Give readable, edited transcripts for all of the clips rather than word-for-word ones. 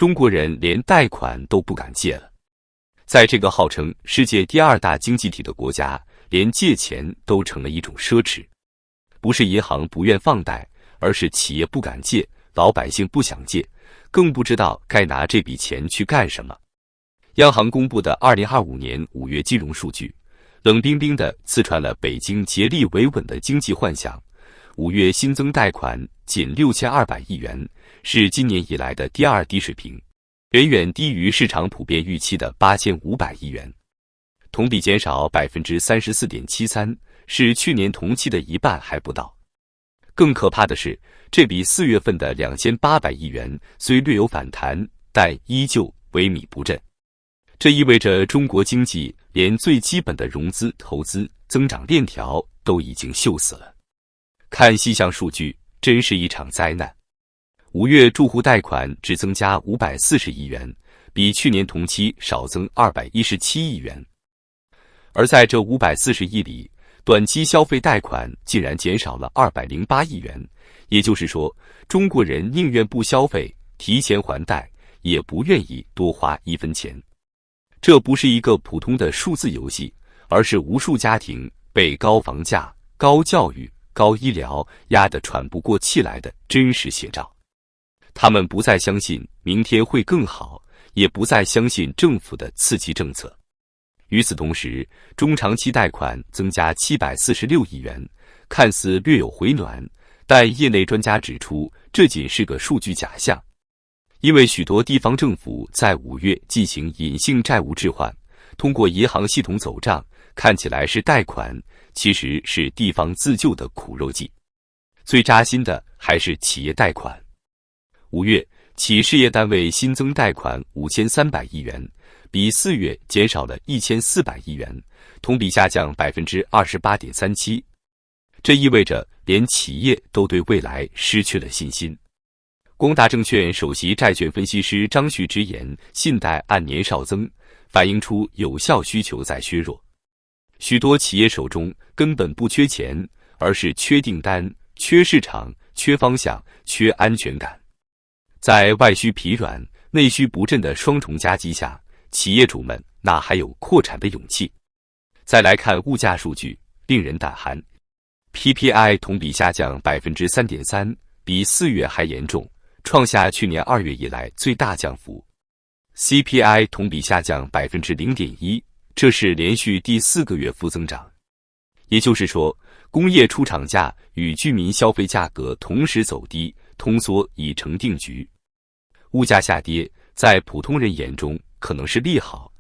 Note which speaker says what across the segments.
Speaker 1: 中国人连贷款都不敢借了。在这个号称世界第2大经济体的国家，连借钱都成了一种奢侈。不是银行不愿放贷，而是企业不敢借，老百姓不想借，更不知道该拿这笔钱去干什么。央行公布的2025年5月金融数据，冷冰冰地刺穿了北京竭力维稳的经济幻想。5月新增贷款仅6200亿元，是今年以来的第2低水平，远远低于市场普遍预期的8500亿元，同比减少 34.73%， 是去年同期的一半还不到。更可怕的是，这比4月份的2800亿元虽略有反弹，但依旧萎靡不振。这意味着中国经济连最基本的融资、投资、增长链条都已经锈死了。看细项数据，真是一场灾难。5月住户贷款只增加540亿元，比去年同期少增217亿元。而在这540亿里，短期消费贷款竟然减少了208亿元，也就是说，中国人宁愿不消费，提前还贷，也不愿意多花1分钱。这不是一个普通的数字游戏，而是无数家庭被高房价、高教育、高医疗压得喘不过气来的真实写照。他们不再相信明天会更好，也不再相信政府的刺激政策。与此同时，中长期贷款增加746亿元，看似略有回暖，但业内专家指出，这仅是个数据假象。因为许多地方政府在5月进行隐性债务置换，通过银行系统走账，看起来是贷款，其实是地方自救的苦肉计。最扎心的还是企业贷款。5月，企事业单位新增贷款5300亿元，比4月减少了1400亿元，同比下降 28.37%。这意味着连企业都对未来失去了信心。光大证券首席债券分析师张旭直言，信贷按年少增，反映出有效需求在削弱。许多企业手中根本不缺钱，而是缺订单、缺市场、缺方向、缺安全感。在外需疲软、内需不振的双重夹击下，企业主们哪还有扩产的勇气？再来看物价数据，令人胆寒。PPI 同比下降 3.3%， 比4月还严重，创下去年2月以来最大降幅。CPI 同比下降 0.1%， 这是连续第4个月负增长。也就是说，工业出厂价与居民消费价格同时走低，通缩已成定局。物价下跌，在普通人眼中可能是利好，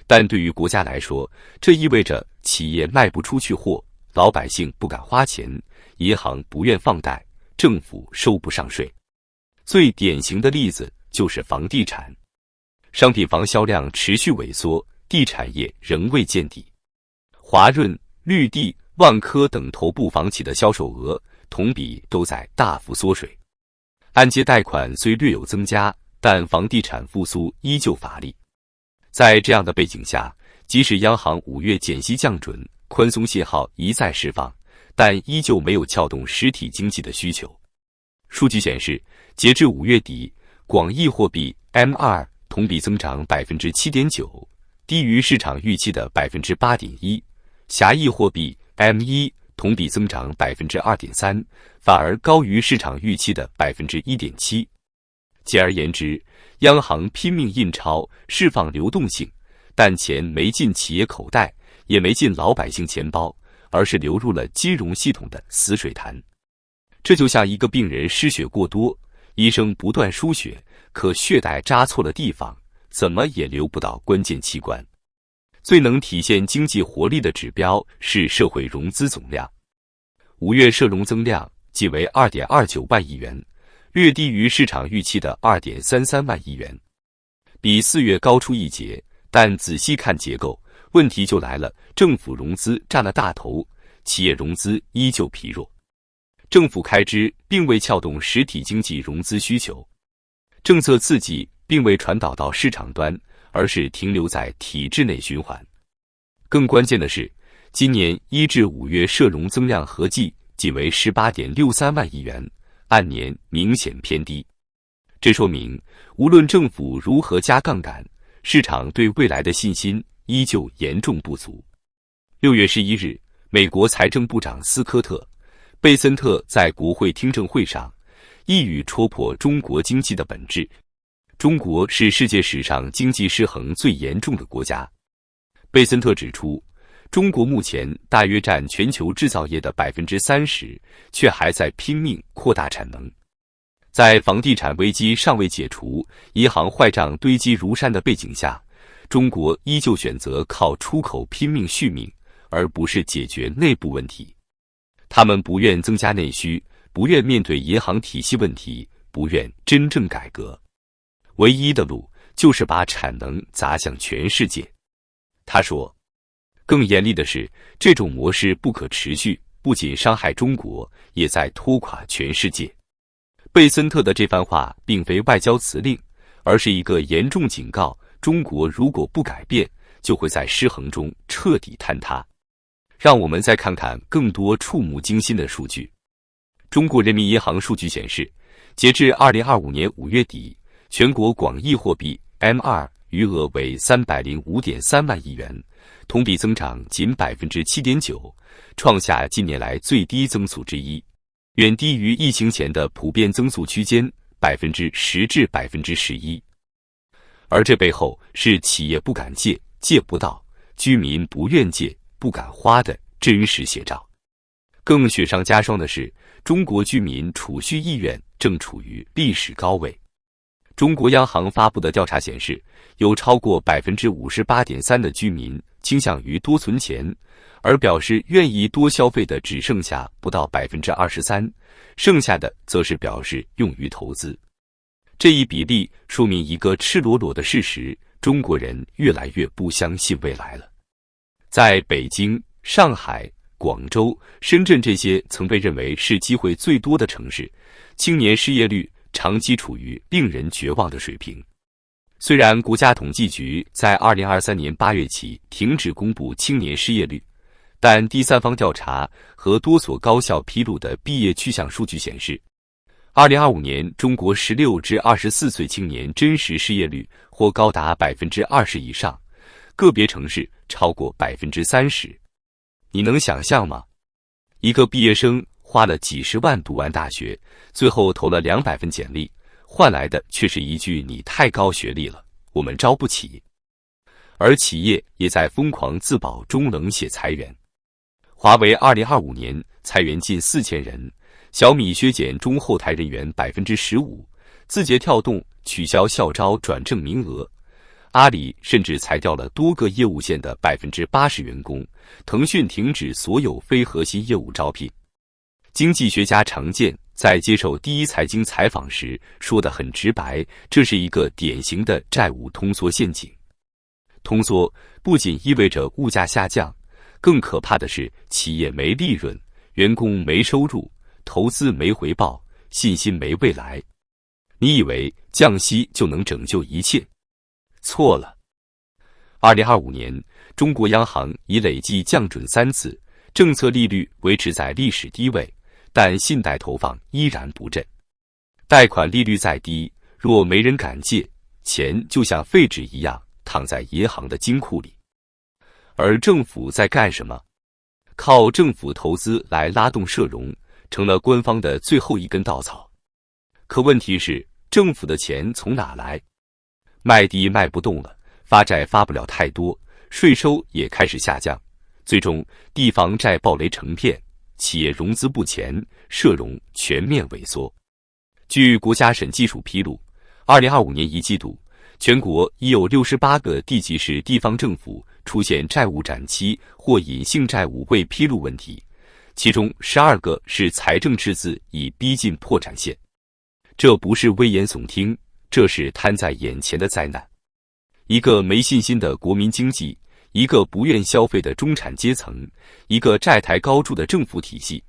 Speaker 1: 但对于国家来说，这意味着企业卖不出去货，老百姓不敢花钱，银行不愿放贷，政府收不上税。最典型的例子就是房地产，商品房销量持续萎缩，地产业仍未见底。华润、绿地、万科等头部房企的销售额同比都在大幅缩水。按揭贷款虽略有增加，但房地产复苏依旧乏力。在这样的背景下，即使央行5月减息降准，宽松信号一再释放，但依旧没有撬动实体经济的需求。数据显示，截至5月底，广义货币 M2 同比增长 7.9%， 低于市场预期的 8.1%， 狭义货币 M1 同比增长 2.3%， 反而高于市场预期的 1.7%。简而言之，央行拼命印钞，释放流动性，但钱没进企业口袋，也没进老百姓钱包，而是流入了金融系统的死水潭。这就像一个病人失血过多，医生不断输血，可血袋扎错了地方，怎么也流不到关键器官。最能体现经济活力的指标是社会融资总量。5月社融增量仅为 2.29 万亿元，略低于市场预期的 2.33 万亿元，比4月高出一截，但仔细看结构，问题就来了，政府融资占了大头，企业融资依旧疲弱。政府开支并未撬动实体经济融资需求，政策刺激并未传导到市场端，而是停留在体制内循环。更关键的是，今年1至5月社融增量合计仅为 18.63 万亿元，按年明显偏低。这说明，无论政府如何加杠杆，市场对未来的信心依旧严重不足。6月11日，美国财政部长斯科特·贝森特在国会听证会上一语戳破中国经济的本质：中国是世界史上经济失衡最严重的国家。贝森特指出，中国目前大约占全球制造业的30%，却还在拼命扩大产能。在房地产危机尚未解除、银行坏账堆积如山的背景下，中国依旧选择靠出口拼命续命，而不是解决内部问题。他们不愿增加内需，不愿面对银行体系问题，不愿真正改革。唯一的路就是把产能砸向全世界。他说，更严厉的是，这种模式不可持续，不仅伤害中国，也在拖垮全世界。贝森特的这番话并非外交辞令，而是一个严重警告：中国如果不改变，就会在失衡中彻底坍塌。让我们再看看更多触目惊心的数据。中国人民银行数据显示，截至2025年5月底，全国广义货币 M2 余额为305.3万亿元，同比增长仅 7.9%， 创下近年来最低增速之一，远低于疫情前的普遍增速区间 10% 至 11%。 而这背后是企业不敢借，借不到；居民不愿借，不敢花的真实写照。更雪上加霜的是，中国居民储蓄意愿正处于历史高位。中国央行发布的调查显示，有超过 58.3% 的居民倾向于多存钱，而表示愿意多消费的只剩下不到 23%， 剩下的则是表示用于投资。这一比例说明一个赤裸裸的事实：中国人越来越不相信未来了。在北京、上海、广州、深圳这些曾被认为是机会最多的城市，青年失业率长期处于令人绝望的水平。虽然国家统计局在2023年8月起停止公布青年失业率，但第三方调查和多所高校披露的毕业去向数据显示，2025年中国16至24岁青年真实失业率或高达 20% 以上，个别城市超过 30%。 你能想象吗？一个毕业生花了几十万读完大学，最后投了200份简历，换来的却是一句你太高学历了，我们招不起。而企业也在疯狂自保中冷血裁员。华为2025年裁员近4000人，小米削减中后台人员 15%， 字节跳动取消校招转正名额，阿里甚至裁掉了多个业务线的 80% 员工，腾讯停止所有非核心业务招聘。经济学家常见在接受第一财经采访时说得很直白，这是一个典型的债务通缩陷阱。通缩不仅意味着物价下降，更可怕的是企业没利润，员工没收入，投资没回报，信心没未来。你以为降息就能拯救一切？错了。2025年，中国央行已累计降准3次，政策利率维持在历史低位，但信贷投放依然不振。贷款利率再低，若没人敢借，钱就像废纸一样躺在银行的金库里。而政府在干什么？靠政府投资来拉动社融，成了官方的最后一根稻草。可问题是，政府的钱从哪来？卖地卖不动了，发债发不了太多，税收也开始下降，最终地方债暴雷成片，企业融资不前，社融全面萎缩。据国家审计署披露，2025年一季度，全国已有68个地级市地方政府出现债务展期或隐性债务未披露问题，其中12个是财政赤字已逼近破产线。这不是危言耸听，这是摊在眼前的灾难。一个没信心的国民经济，一个不愿消费的中产阶层，一个债台高筑的政府体系，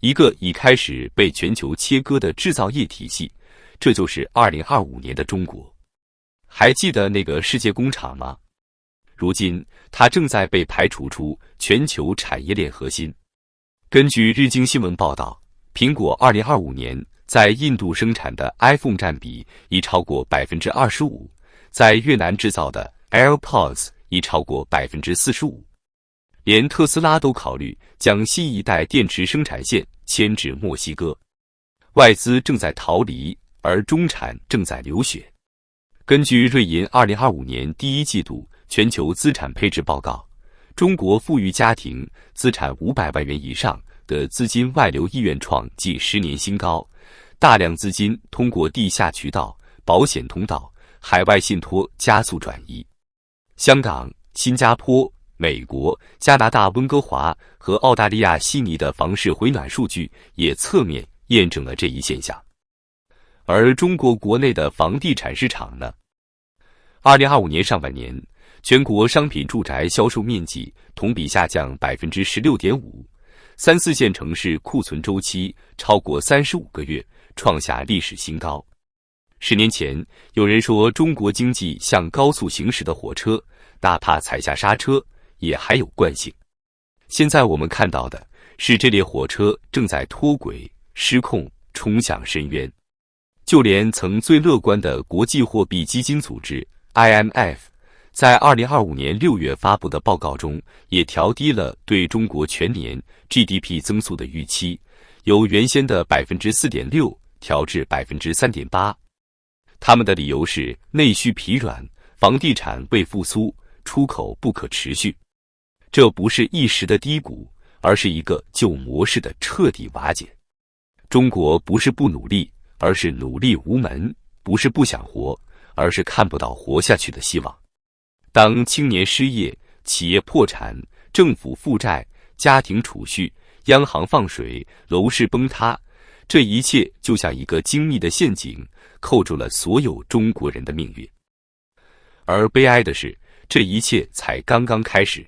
Speaker 1: 一个已开始被全球切割的制造业体系，这就是2025年的中国。还记得那个世界工厂吗？如今它正在被排除出全球产业链核心。根据日经新闻报道，苹果2025年在印度生产的 iPhone 占比已超过 25%， 在越南制造的 AirPods 已超过 45%。连特斯拉都考虑将新一代电池生产线迁至墨西哥。外资正在逃离，而中产正在流血。根据瑞银2025年第一季度全球资产配置报告，中国富裕家庭资产500万元以上的资金外流意愿创近10年新高，大量资金通过地下渠道、保险通道、海外信托加速转移。香港、新加坡、美国、加拿大温哥华和澳大利亚悉尼的房市回暖数据也侧面验证了这一现象。而中国国内的房地产市场呢？2025年上半年，全国商品住宅销售面积同比下降 16.5%， 3、4线城市库存周期超过35个月，创下历史新高。10年前，有人说中国经济像高速行驶的火车，哪怕踩下刹车，也还有惯性。现在我们看到的是这列火车正在脱轨、失控，冲向深渊。就连曾最乐观的国际货币基金组织 IMF 在2025年6月发布的报告中，也调低了对中国全年 GDP 增速的预期，由原先的 4.6% 调至 3.8%。他们的理由是内需疲软，房地产未复苏，出口不可持续。这不是一时的低谷，而是一个旧模式的彻底瓦解。中国不是不努力，而是努力无门；不是不想活，而是看不到活下去的希望。当青年失业、企业破产、政府负债、家庭储蓄、央行放水、楼市崩塌，这一切就像一个精密的陷阱，扣住了所有中国人的命运。而悲哀的是，这一切才刚刚开始。